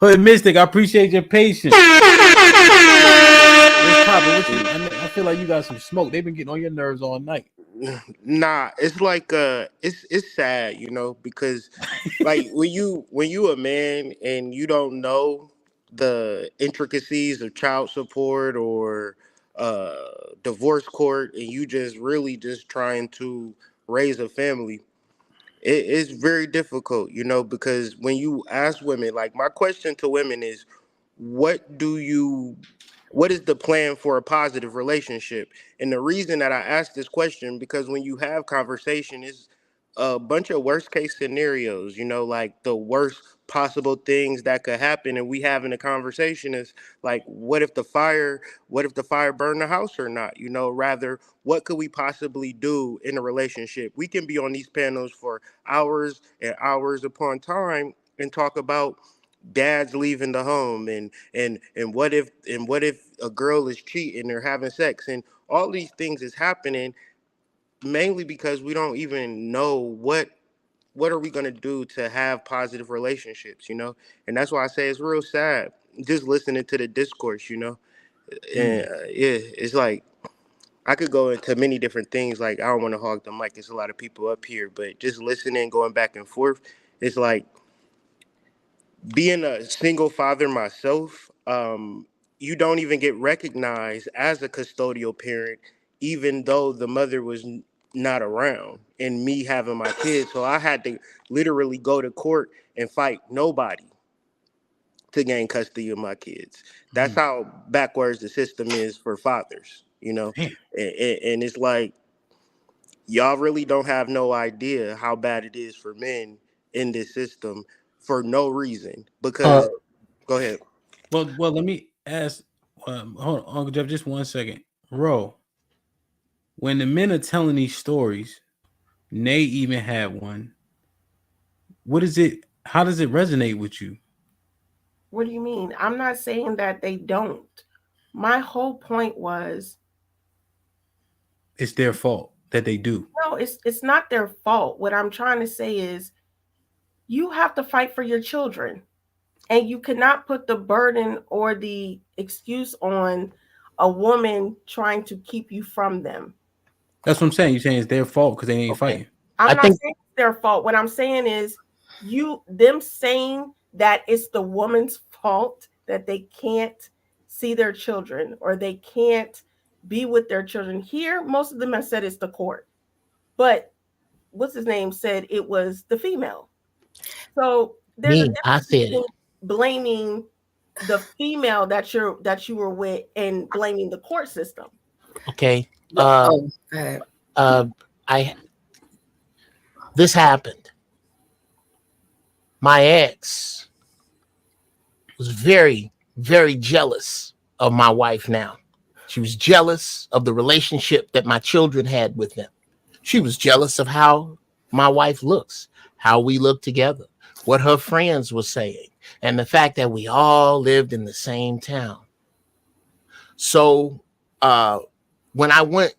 Hood Mystic, I appreciate your patience. What's poppin'? I feel like you got some smoke. They've been getting on your nerves all night. Nah, it's like it's sad, because like when you a man and you don't know the intricacies of child support or uh divorce court, and you just really just trying to raise a family. It's very difficult, because when you ask women, like my question to women is, what do you what is the plan for a positive relationship? And the reason that I ask this question, because when you have conversation, is a bunch of worst case scenarios, like the worst possible things that could happen, and we having a conversation is like, what if the fire burned the house or not? Rather, what could we possibly do in a relationship? We can be on these panels for hours and hours upon time and talk about dads leaving the home, and what if a girl is cheating or having sex, and all these things is happening mainly because we don't even know what are we going to do to have positive relationships. And that's why I say it's real sad just listening to the discourse. And yeah, it's like I could go into many different things. Like, I don't want to hog the mic, there's a lot of people up here, but just listening, going back and forth, it's like being a single father myself. You don't even get recognized as a custodial parent, even though the mother was not around, and me having my kids. So I had to literally go to court and fight nobody to gain custody of my kids. That's how backwards the system is for fathers. Damn. And it's like, y'all really don't have no idea how bad it is for men in this system for no reason. Uh, Because, go ahead. Well, let me ask. Hold on, Uncle Jeff, just 1 second. Ro, when the men are telling these stories, Nay even had one. What is it? How does it resonate with you? What do you mean? I'm not saying that they don't. My whole point was, It's their fault that they do. no, it's not their fault. What I'm trying to say is, you have to fight for your children, and you cannot put the burden or the excuse on a woman trying to keep you from them. That's what I'm saying. You're saying it's their fault because they ain't okay. fighting. I I'm not think saying it's their fault. What I'm saying is, them saying that it's the woman's fault that they can't see their children or they can't be with their children. Here, most of them have said it's the court, but what's his name said it was the female. So there's a I difference said it. between blaming the female that you were with and blaming the court system. Okay. Oh, go ahead. I This happened. My ex was very, very jealous of my wife now. She was jealous of the relationship that my children had with them. She was jealous of how my wife looks, how we look together, what her friends were saying, and the fact that we all lived in the same town. So when I went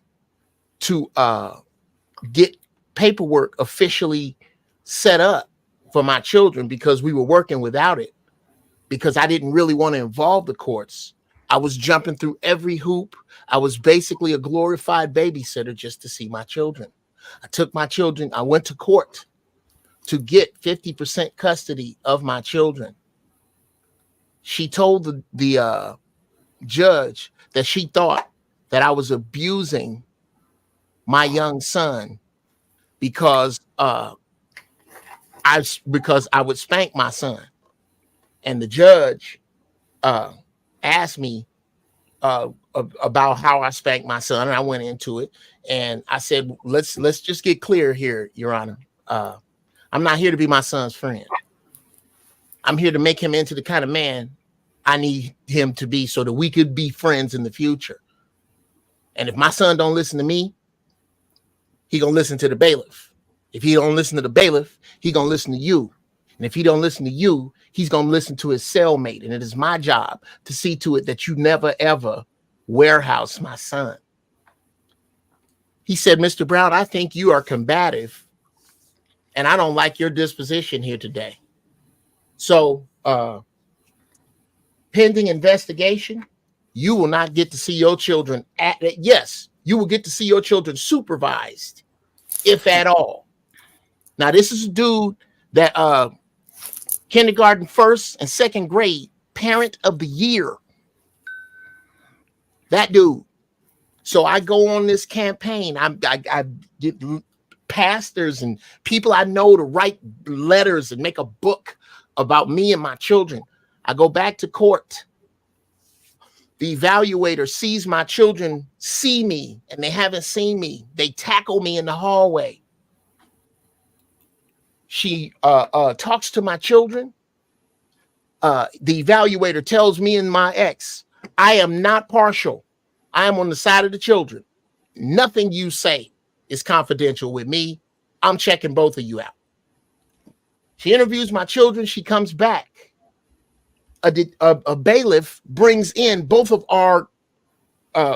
to get paperwork officially set up for my children, because we were working without it, because I didn't really want to involve the courts, I was jumping through every hoop. I was basically a glorified babysitter just to see my children. I took my children, I went to court to get 50% custody of my children. She told the judge that she thought that I was abusing my young son because I would spank my son. And the judge asked me about how I spanked my son, and I went into it, and I said, let's just get clear here, Your Honor. I'm not here to be my son's friend. I'm here to make him into the kind of man I need him to be so that we could be friends in the future. And if my son don't listen to me, he gonna listen to the bailiff. If he don't listen to the bailiff, he gonna listen to you. And if he don't listen to you, he's gonna listen to his cellmate. And it is my job to see to it that you never, ever warehouse my son. He said, Mr. Brown, I think you are combative, and I don't like your disposition here today. So pending investigation, you will not get to see your children yes, you will get to see your children supervised, if at all. Now, this is a dude that kindergarten, first and second grade, parent of the year. That dude. So I go on this campaign. I get pastors and people I know to write letters and make a book about me and my children. I go back to court. The evaluator sees my children see me, and they haven't seen me. They tackle me in the hallway. She talks to my children. The evaluator tells me and my ex, I am not partial. I am on the side of the children. Nothing you say is confidential with me. I'm checking both of you out. She interviews my children. She comes back. A bailiff brings in both of our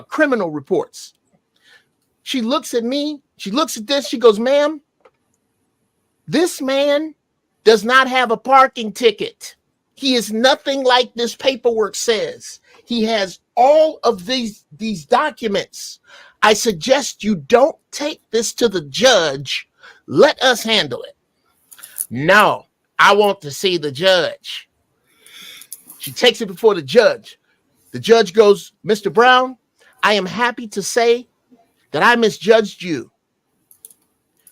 criminal reports. She looks at me. She looks at this. She goes, ma'am, this man does not have a parking ticket. He is nothing like this paperwork says. He has all of these documents. I suggest you don't take this to the judge. Let us handle it. No, I want to see the judge. She takes it before the judge. The judge goes, Mr. Brown, I am happy to say that I misjudged you.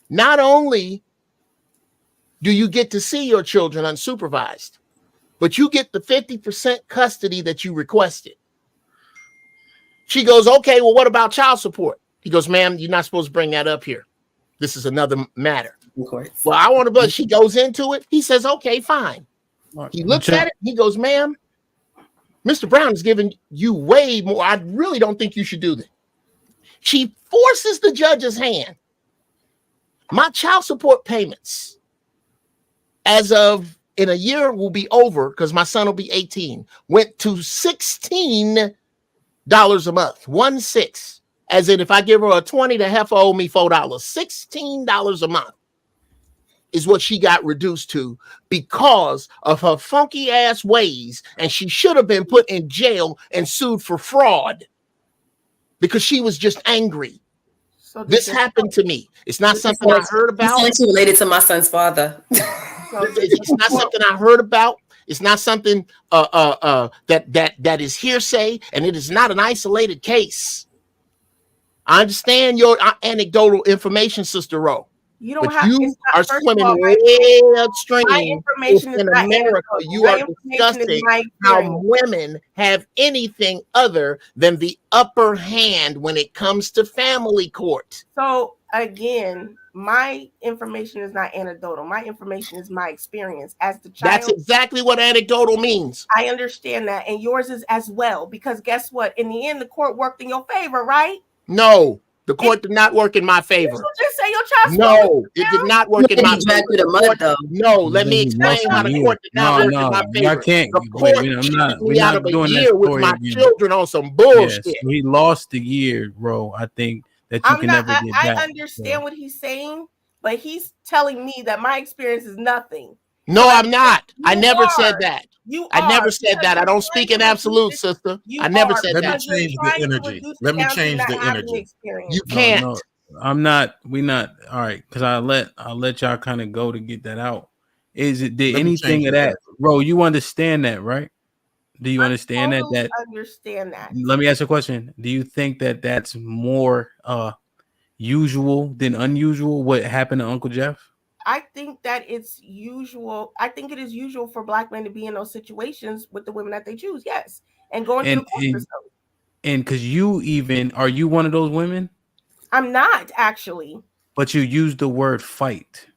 Not only do you get to see your children unsupervised, but you get the 50% custody that you requested. She goes, okay, well, what about child support? He goes, ma'am, you're not supposed to bring that up here. This is another matter. Of course. Well, I want to, but she goes into it. He says, okay, fine. He looks at it. He goes, ma'am, Mr. Brown is giving you way more. I really don't think you should do that. She forces the judge's hand. My child support payments, as of in a year, will be over because my son will be 18, went to $16 a month, 1-6. As in, if I give her a 20, the heifer owe me $4. $16 a month is what she got reduced to because of her funky ass ways, and she should have been put in jail and sued for fraud because she was just angry. So this happened to me. It's not something I heard about. It's related to my son's father. It's not something I heard about. It's not something that is hearsay, and it is not an isolated case. I understand your anecdotal information, Sister Ro. You don't but have. You are swimming way upstream. My information is in not America. You are discussing how women have anything other than the upper hand when it comes to family court. So again, my information is not anecdotal. My information is my experience as the child. That's exactly what anecdotal means. I understand that, and yours is as well. Because guess what? In the end, the court worked in your favor, right? No. The court did not work in my favor. You just say your child. No, it did not work in my favor. No, let me explain how the court did not work in my favor. I can't. The court we're not doing that with my children on some bullshit. Yes, he lost the year, bro. I think that you can never get back. I understand what he's saying, but he's telling me that my experience is nothing. No, I'm not. I never said that. I never said that. I don't speak in absolute, sister. I never said that. Let me change the energy. Let me change the energy. You can't. No, I'm not. We not. All right, because I'll let y'all kind of go to get that out. Did anything of that, bro? You understand that, right? Do you understand that? Understand that. Let me ask you a question. Do you think that that's more usual than unusual? What happened to Uncle Jeff? I think that it's usual. I think it is usual for Black men to be in those situations with the women that they choose. Yes, and going through the court system. And because are you one of those women? I'm not actually. But you use the word fight.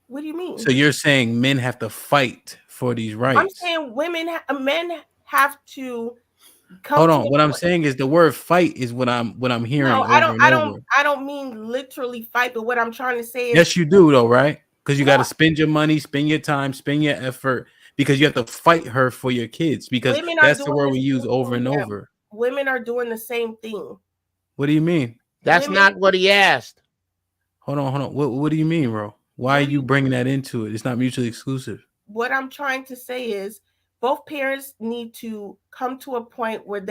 What do you mean? So you're saying men have to fight for these rights? I'm saying men have to. Hold on. What I'm saying is the word fight is what I'm hearing. No, I don't mean literally fight, but what I'm trying to say is yes, you do though, right? Because you got to spend your money, spend your time, spend your effort, because you have to fight her for your kids. Because that's the word we use over and over. Women are doing the same thing. What do you mean? That's not what he asked. Hold on. What do you mean, bro? Why are you bringing that into it? It's not mutually exclusive. What I'm trying to say is both parents need to come to a point where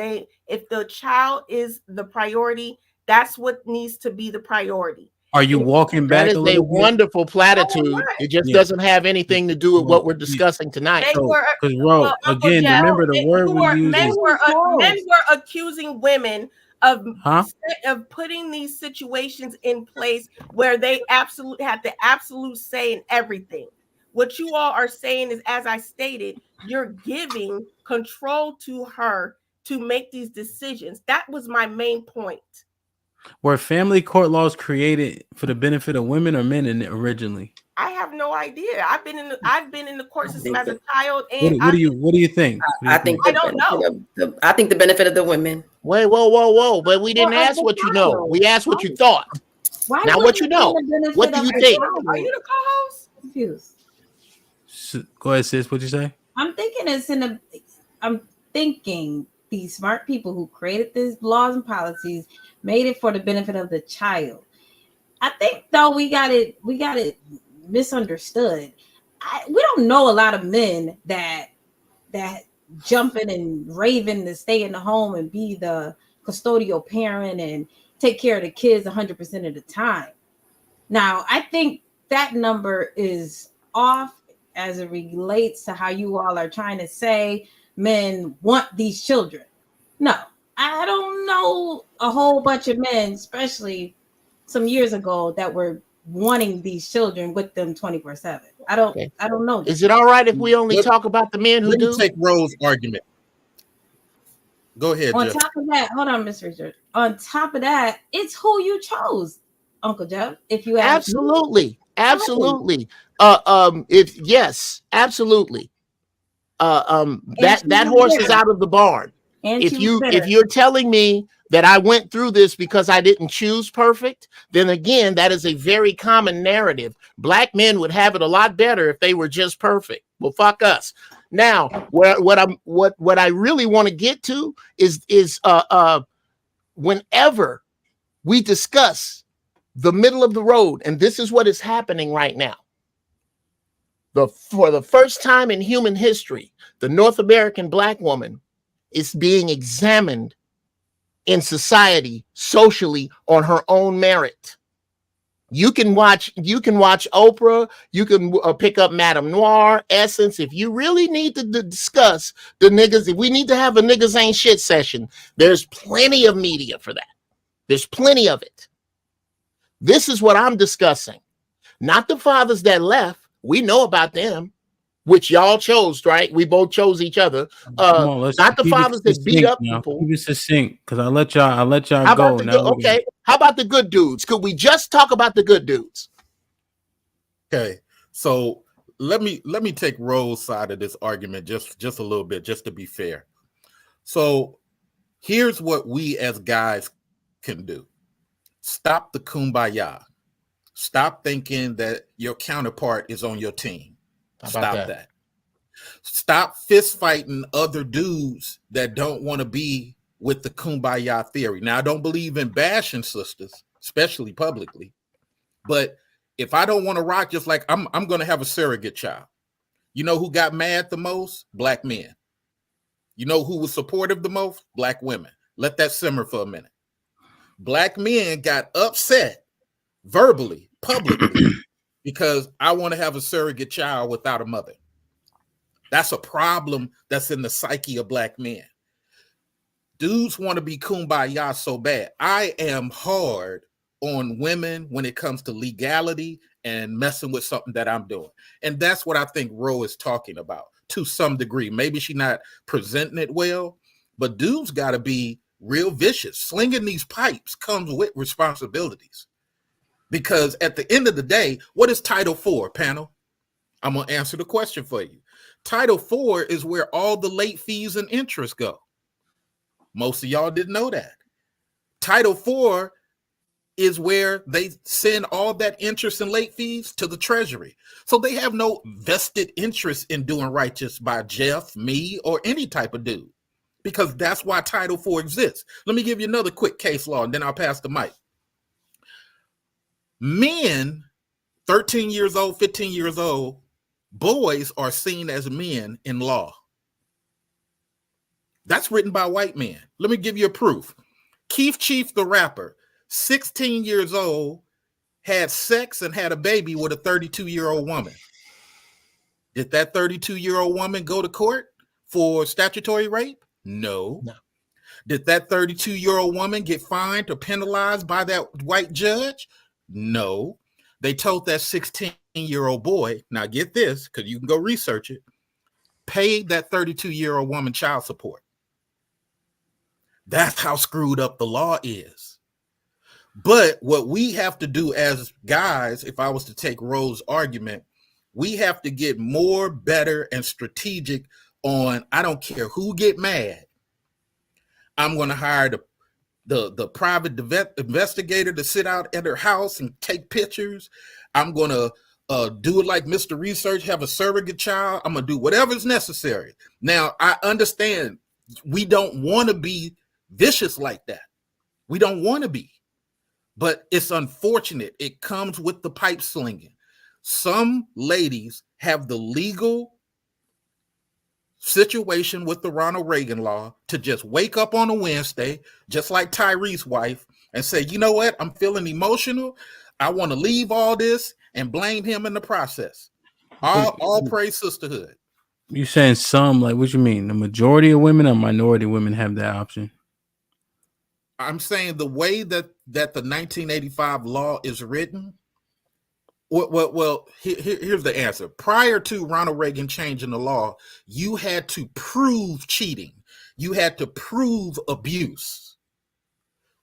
if the child is the priority, that's what needs to be the priority. Are you walking back that is a a little bit? wonderful platitude. No, it just doesn't have anything to do with what we're You- discussing tonight. They were, Because well, Uncle again, Jeff, remember the word we use men is were accusing women of huh? of putting these situations in place where they had the absolute say in everything. What you all are saying is, as I stated, you're giving control to her to make these decisions. That was my main point. Were family court laws created for the benefit of women or men originally? I have no idea. I've been in the court system as a child, What and do you think? I think I don't know. I think the benefit of the women. Wait, whoa! But we didn't ask what you know. We asked what you thought. Why now, what you know? What do you think? Are you the co-host? Confused. Go ahead, sis. What'd you say? I'm thinking these smart people who created these laws and policies made it for the benefit of the child. I think though we got it misunderstood. We don't know a lot of men that jumping and raving to stay in the home and be the custodial parent and take care of the kids 100% of the time. Now, I think that number is off as it relates to how you all are trying to say men want these children. No, I don't know a whole bunch of men, especially some years ago, that were wanting these children with them 24/7. I don't know. Is it all right if we only talk about the men who do? Let me take Rose's argument. Go ahead, On Jeff. top of that, hold on, Miss Richard. On top of that, it's who you chose, Uncle Jeff. If you ask absolutely. If yes, absolutely. That horse is out of the barn. And if you're telling me that I went through this because I didn't choose perfect, then again, that is a very common narrative. Black men would have it a lot better if they were just perfect. Well, fuck us. Now, what I really want to get to is whenever we discuss the middle of the road, and this is what is happening right now. For the first time in human history, the North American Black woman is being examined in society, socially, on her own merit. You can watch Oprah, you can pick up Madame Noir, Essence. If you really need to discuss the niggas, if we need to have a niggas ain't shit session, there's plenty of media for that. There's plenty of it. This is what I'm discussing. Not the fathers that left. We know about them, which y'all chose, right? We both chose each other. Not the fathers that beat up people. Keep it succinct, because I let y'all How go. Okay. How about the good dudes? Could we just talk about the good dudes? Okay. So let me take Rose's side of this argument just a little bit, just to be fair. So here's what we as guys can do. Stop the kumbaya. Stop thinking that your counterpart is on your team. Stop that. Stop fist fighting other dudes that don't want to be with the kumbaya theory. Now, I don't believe in bashing sisters, especially publicly. But if I don't want to rock, just like I'm going to have a surrogate child. You know who got mad the most? Black men. You know who was supportive the most? Black women. Let that simmer for a minute. Black men got upset verbally, publicly, because I want to have a surrogate child without a mother. That's a problem that's in the psyche of Black men. Dudes want to be kumbaya so bad. I am hard on women when it comes to legality and messing with something that I'm doing. And that's what I think Ro is talking about to some degree. Maybe she's not presenting it well, but dudes got to be real vicious. Slinging these pipes comes with responsibilities. Because at the end of the day, what is Title IV, panel? I'm going to answer the question for you. Title IV is where all the late fees and interest go. Most of y'all didn't know that. Title IV is where they send all that interest and late fees to the Treasury. So they have no vested interest in doing right just by Jeff, me, or any type of dude. Because that's why Title IV exists. Let me give you another quick case law, and then I'll pass the mic. Men, 13 years old, 15 years old, boys are seen as men in law. That's written by white men. Let me give you a proof. Keith Chief, the rapper, 16 years old, had sex and had a baby with a 32-year-old woman. Did that 32-year-old woman go to court for statutory rape? No. No. Did that 32-year-old woman get fined or penalized by that white judge? No. They told that 16-year-old boy, now get this, because you can go research it, paid that 32-year-old woman child support. That's how screwed up the law is. But what we have to do as guys, if I was to take Rose's argument, we have to get more, better, and strategic on, I don't care who get mad. I'm going to hire the private investigator to sit out at her house and take pictures. I'm going to do it like Mr. Research, have a surrogate child. I'm going to do whatever's necessary. Now, I understand we don't want to be vicious like that. We don't want to be. But it's unfortunate. It comes with the pipe slinging. Some ladies have the legal situation with the Ronald Reagan law to just wake up on a Wednesday, just like Tyrese's wife, and say, you know what? I'm feeling emotional. I want to leave all this and blame him in the process. All praise sisterhood. You saying some, like what you mean? The majority of women or minority women have that option? I'm saying the way that the 1985 law is written. Well, here's the answer. Prior to Ronald Reagan changing the law, you had to prove cheating. You had to prove abuse.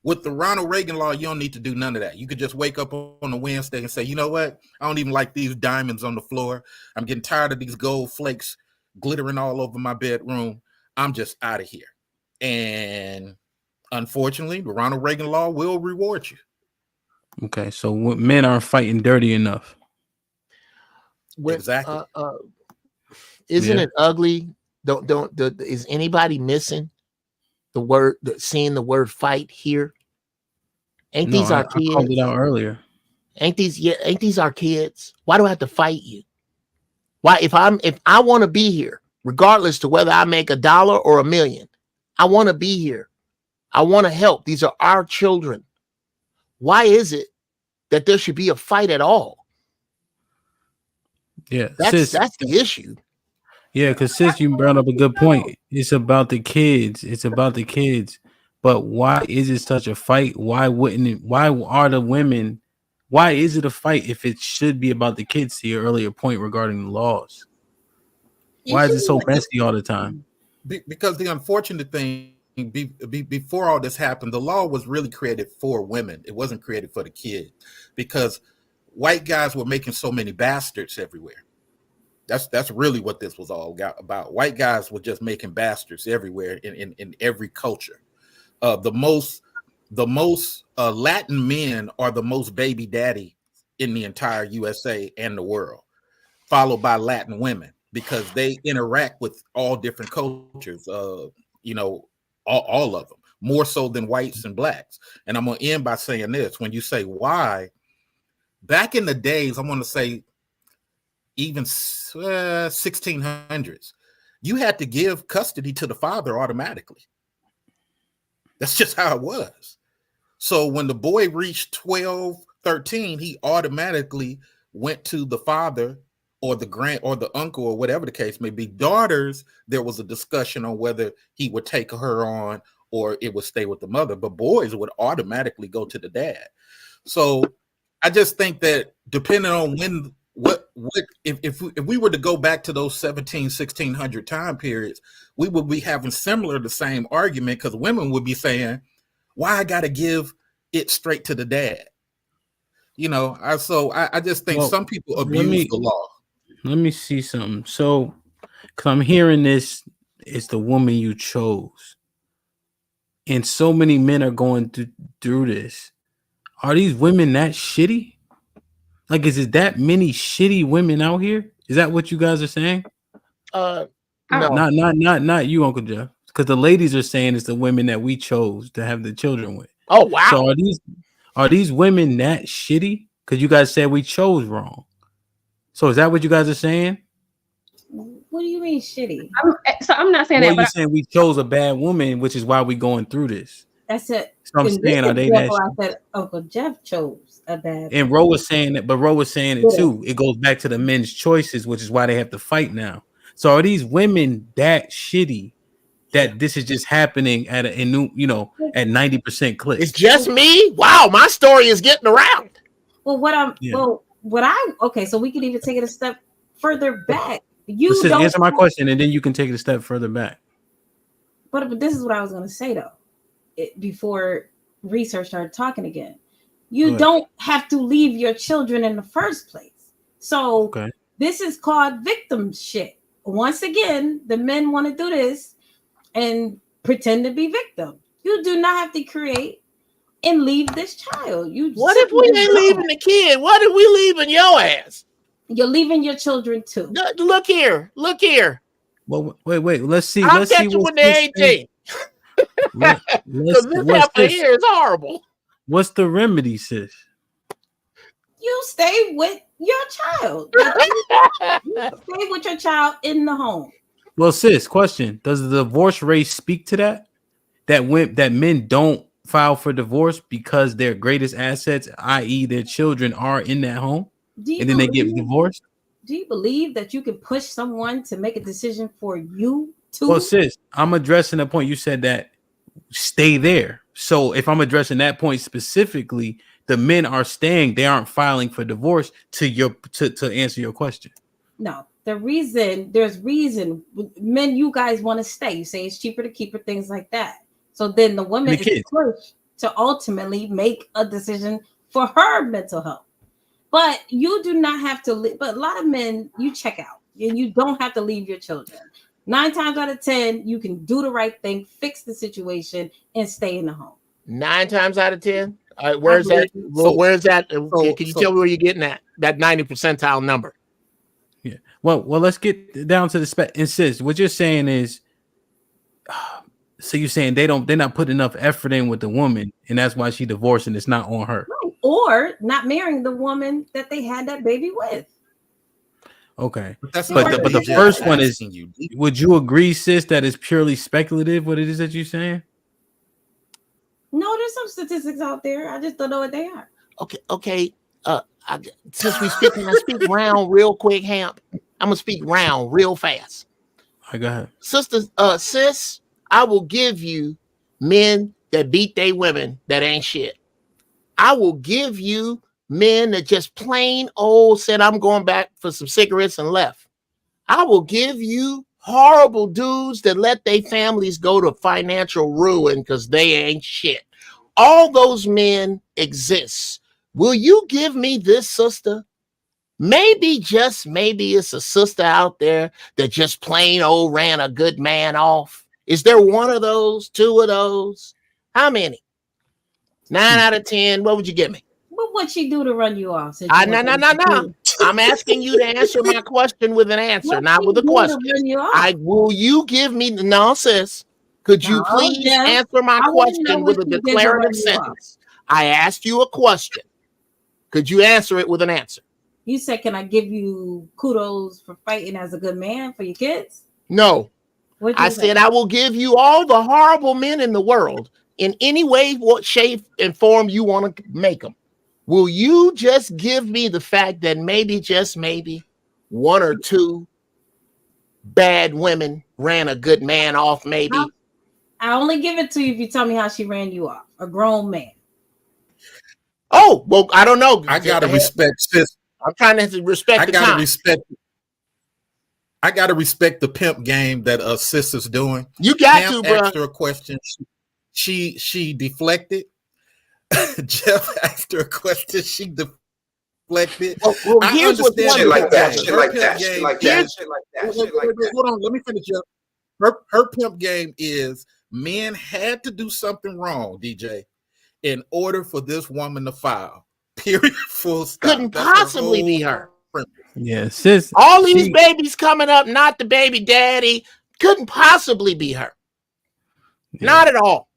With the Ronald Reagan law, you don't need to do none of that. You could just wake up on a Wednesday and say, you know what? I don't even like these diamonds on the floor. I'm getting tired of these gold flakes glittering all over my bedroom. I'm just out of here. And unfortunately, the Ronald Reagan law will reward you. Okay, so men aren't fighting dirty enough. Exactly. Isn't it ugly? Is anybody missing the word? Seeing the word "fight" here? Ain't these our kids? I called it out earlier. Ain't these our kids? Why do I have to fight you? Why, if I want to be here, regardless to whether I make $1 or $1 million, I want to be here. I want to help. These are our children. Why is it that there should be a fight at all? Yeah, that's the issue. Yeah, because sis, you brought up a good point. It's about the kids. It's about the kids. But why is it such a fight? Why wouldn't it? Why are the women? Why is it a fight if it should be about the kids? To your earlier point regarding the laws, why is it so messy all the time? Because the unfortunate thing. Before all this happened, the law was really created for women. It wasn't created for the kids because white guys were making so many bastards everywhere. That's really what this was all about. White guys were just making bastards everywhere in every culture. The most Latin men are the most baby daddy in the entire USA and the world, followed by Latin women because they interact with all different cultures. All of them, more so than whites and blacks. And I'm going to end by saying this. When you say why, back in the days, I'm going to say even 1600s, you had to give custody to the father automatically. That's just how it was. So when the boy reached 12, 13, he automatically went to the father or the grand or the uncle or whatever the case may be. Daughters, there was a discussion on whether he would take her on or it would stay with the mother, but boys would automatically go to the dad. So I just think that depending on when, if we were to go back to those 1600 time periods, we would be having the same argument because women would be saying, why I got to give it straight to the dad? I just think some people abuse the law. Let me see something. So, because I'm hearing this, it's the woman you chose. And so many men are going through this. Are these women that shitty? Like, is it that many shitty women out here? Is that what you guys are saying? No. Not you, Uncle Jeff. Because the ladies are saying it's the women that we chose to have the children with. Oh, wow. So are these women that shitty? Because you guys said we chose wrong. So is that what you guys are saying? What do you mean shitty? I'm not saying Well, that, you're but saying we chose a bad woman, which is why we going through this. That's it. So I'm In this saying, are they that? example, I said Uncle Jeff chose a bad. And Ro was saying that, but Ro was saying it too. It goes back to the men's choices, which is why they have to fight now. So are these women that shitty that this is just happening at at 90% clip? It's just me. Wow, my story is getting around. Well, okay, so we can even take it a step further back. You don't answer my have, question, and then you can take it a step further back. But this is what I was going to say though. Before research started talking again, you don't have to leave your children in the first place. So this is called victim shit. Once again, the men want to do this and pretend to be victim. You do not have to create and leave this child. What if we ain't leaving the kid? What if we leaving your ass? You're leaving your children too. Look here. Well, wait. Let's see. I'll catch you when they're 18. Because this happening here is horrible. What's the remedy, sis? You stay with your child. You stay with your child in the home. Well, sis, question: does the divorce rate speak to that? That men don't file for divorce because their greatest assets, i.e., their children, are in that home, and then they get divorced? Do you believe that you can push someone to make a decision for you too? Well, sis, I'm addressing the point you said that stay there. So if I'm addressing that point specifically, the men are staying; they aren't filing for divorce. To answer your question, no. There's reason men, you guys want to stay. You say it's cheaper to keep her, things like that. So then the woman is pushed to ultimately make a decision for her mental health. But you do not have to leave. But a lot of men, you check out and you don't have to leave your children. 9 times out of 10, you can do the right thing, fix the situation, and stay in the home. 9 times out of 10? Where's that? Where's that? Can you tell me where you're getting that 90 percentile number? Yeah. Well, let's get down to the spec. And sis, what you're saying is, so you're saying they're not putting enough effort in with the woman, and that's why she divorced, and it's not on her, right. Or not marrying the woman that they had that baby with. Okay, but the first one is. Would you agree, sis, that it's purely speculative? What it is that you're saying? No, there's some statistics out there. I just don't know what they are. Okay. Since I speak round real quick, Hamp. I'm gonna speak round real fast. All right, go ahead, sis. I will give you men that beat their women that ain't shit. I will give you men that just plain old said I'm going back for some cigarettes and left. I will give you horrible dudes that let their families go to financial ruin because they ain't shit. All those men exist. Will you give me this sister? Maybe, just maybe, it's a sister out there that just plain old ran a good man off. Is there one of those, 2 of those? How many? 9 out of 10. What would you give me? What would she do to run you off? No. I'm asking you to answer my question with an answer, not with a question. Will you give me sis? Could you please answer my question with a declarative sentence? I asked you a question. Could you answer it with an answer? You said, can I give you kudos for fighting as a good man for your kids? No. I said, I will give you all the horrible men in the world in any way, what shape and form you want to make them. Will you just give me the fact that maybe, just maybe, 1 or 2 bad women ran a good man off, maybe? I only give it to you if you tell me how she ran you off. A grown man. Oh, well, I don't know. I gotta respect sis. I'm trying to respect the time. I gotta respect the pimp game that sis is doing. You got to, bro. Asked her a question. She deflected. Jeff asked her a question. She deflected. Well, here's what's shit like that. Hold on, let me finish up. Her pimp game is men had to do something wrong, DJ, in order for this woman to file. Period. Full stop. Couldn't possibly be her. Yeah, sis. All these babies coming up, not the baby daddy, couldn't possibly be her. Yeah. Not at all.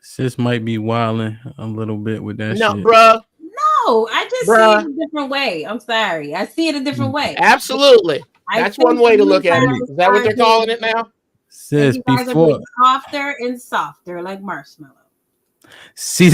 Sis might be wilding a little bit with that shit. No, bruh. No, I just see it a different way. I'm sorry. I see it a different way. Absolutely. That's one way to look at it. guys Is that what they're calling it now? think Sis, you guys are before getting softer and softer like marshmallow. see